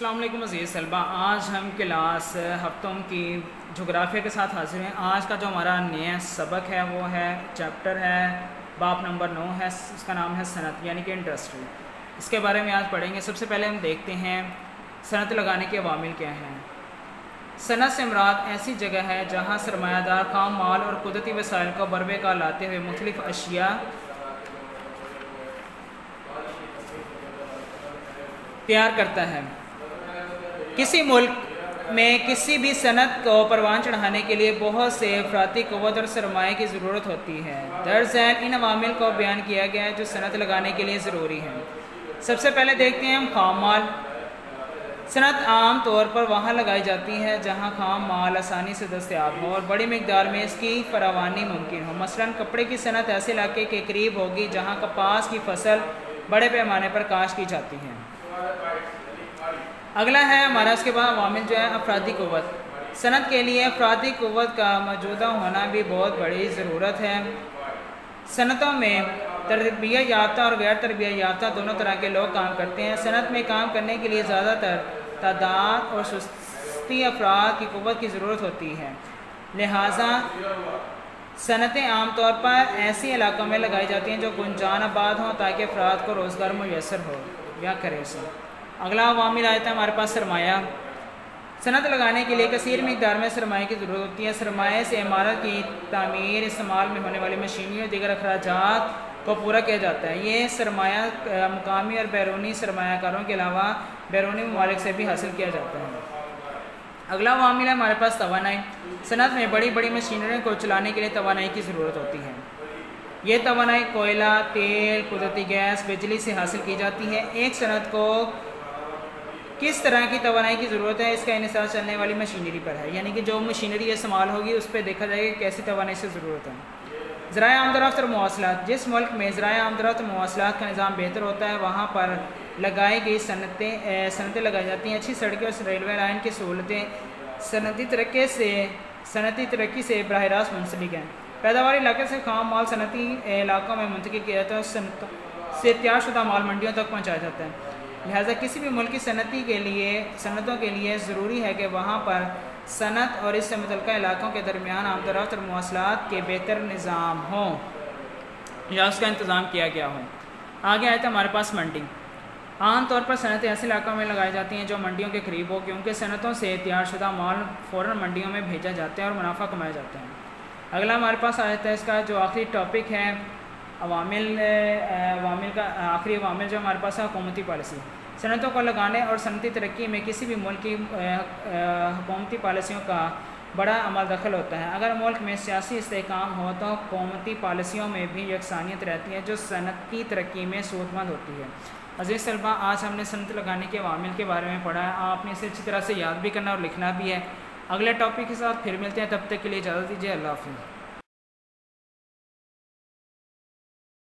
السلام علیکم عزیز طلبہ، آج ہم کلاس ہفتوں کی جغرافیہ کے ساتھ حاضر ہیں۔ آج کا جو ہمارا نیا سبق ہے وہ ہے چیپٹر ہے باب نمبر 9 ہے، اس کا نام ہے صنعت یعنی کہ انڈسٹری۔ اس کے بارے میں آج پڑھیں گے۔ سب سے پہلے ہم دیکھتے ہیں صنعت لگانے کے عوامل کیا ہیں۔ صنعت سے مراد ایسی جگہ ہے جہاں سرمایہ دار خام مال اور قدرتی وسائل کو بروے کار لاتے ہوئے مختلف اشیاء تیار کرتا ہے۔ کسی ملک میں کسی بھی صنعت کو پروان چڑھانے کے لیے بہت سے افراطی قوت اور سرمایہ کی ضرورت ہوتی ہے۔ درذیل ان عوامل کو بیان کیا گیا ہے جو صنعت لگانے کے لیے ضروری ہیں۔ سب سے پہلے دیکھتے ہیں ہم خام مال۔ صنعت عام طور پر وہاں لگائی جاتی ہے جہاں خام مال آسانی سے دستیاب ہو اور بڑی مقدار میں اس کی فراوانی ممکن ہو۔ مثلاً کپڑے کی صنعت ایسے علاقے کے قریب ہوگی جہاں کپاس کی فصل بڑے پیمانے پر کاشت کی جاتی ہے۔ اگلا ہے ہمارا اس کے بعد عوامل جو ہے افرادی قوت۔ صنعت کے لیے افرادی قوت کا موجودہ ہونا بھی بہت بڑی ضرورت ہے۔ صنعتوں میں تربیت یافتہ اور غیر تربیت یافتہ دونوں طرح کے لوگ کام کرتے ہیں۔ صنعت میں کام کرنے کے لیے زیادہ تر تعداد اور سستی افراد کی قوت کی ضرورت ہوتی ہے، لہٰذا صنعتیں عام طور پر ایسی علاقوں میں لگائی جاتی ہیں جو گنجان آباد ہوں تاکہ افراد کو روزگار میسر ہو یا کرے اسے۔ اگلا عوامل آتا ہے ہمارے پاس سرمایہ۔ صنعت لگانے کے لیے کثیر مقدار میں سرمایہ کی ضرورت ہوتی ہے۔ سرمایہ سے عمارت کی تعمیر، استعمال میں ہونے والی مشینری اور دیگر اخراجات کو پورا کیا جاتا ہے۔ یہ سرمایہ مقامی اور بیرونی سرمایہ کاروں کے علاوہ بیرونی ممالک سے بھی حاصل کیا جاتا ہے۔ اگلا عوامل ہے ہمارے پاس توانائی۔ صنعت میں بڑی بڑی مشینریوں کو چلانے کے لیے توانائی کی ضرورت ہوتی ہے۔ یہ توانائی کوئلہ، تیل، قدرتی گیس، بجلی سے حاصل کی جاتی ہے۔ ایک صنعت کو کس طرح کی توانائی کی ضرورت ہے اس کا انحصار چلنے والی مشینری پر ہے، یعنی کہ جو مشینری استعمال ہوگی اس پہ دیکھا جائے گا کیسی توانائی سے ضرورت ہے۔ ذرائع آمد و رفت اور مواصلات۔ جس ملک میں ذرائع آمد و رفت اور مواصلات کا نظام بہتر ہوتا ہے وہاں پر لگائی گئی صنعتیں لگائی جاتی ہیں۔ اچھی سڑکیں اور ریلوے لائن کی سہولتیں صنعتی ترقی سے براہ راست منسلک ہیں۔ پیداواری علاقے سے خام مال صنعتی علاقوں میں منتقل کیا جاتا ہے اور صنعتوں سے تیار شدہ مال منڈیوں تک پہنچایا جاتا ہے۔ لہٰذا کسی بھی ملک کی صنعتوں کے لیے ضروری ہے کہ وہاں پر صنعت اور اس سے متعلقہ علاقوں کے درمیان آمد و رفت اور مواصلات کے بہتر نظام ہوں یا اس کا انتظام کیا گیا ہو۔ آگے آئے تو ہمارے پاس منڈی۔ عام طور پر صنعتیں ایسے علاقوں میں لگائی جاتی ہیں جو منڈیوں کے قریب ہو، کیونکہ صنعتوں سے تیار شدہ مال فوراً منڈیوں میں بھیجا جاتا ہے اور منافع کمایا جاتا ہے۔ اگلا ہمارے پاس آتا ہے اس کا جو آخری ٹاپک ہے عوامل کا آخری عوامل جو ہمارے پاس ہے حکومتی پالیسی۔ صنعتوں کو لگانے اور صنعتی ترقی میں کسی بھی ملک کی حکومتی پالیسیوں کا بڑا عمل دخل ہوتا ہے۔ اگر ملک میں سیاسی استحکام ہو تو حکومتی پالیسیوں میں بھی یکسانیت رہتی ہے جو صنعت کی ترقی میں صحت مند ہوتی ہے۔ عزیز طلبہ، آج ہم نے صنعت لگانے کے عوامل کے بارے میں پڑھا ہے۔ آپ نے اسے اچھی طرح سے یاد بھی کرنا اور لکھنا بھی ہے۔ اگلے ٹاپک کے ساتھ پھر ملتے ہیں، تب تک کے لیے اجازت دیجیے۔ اللہ حافظ۔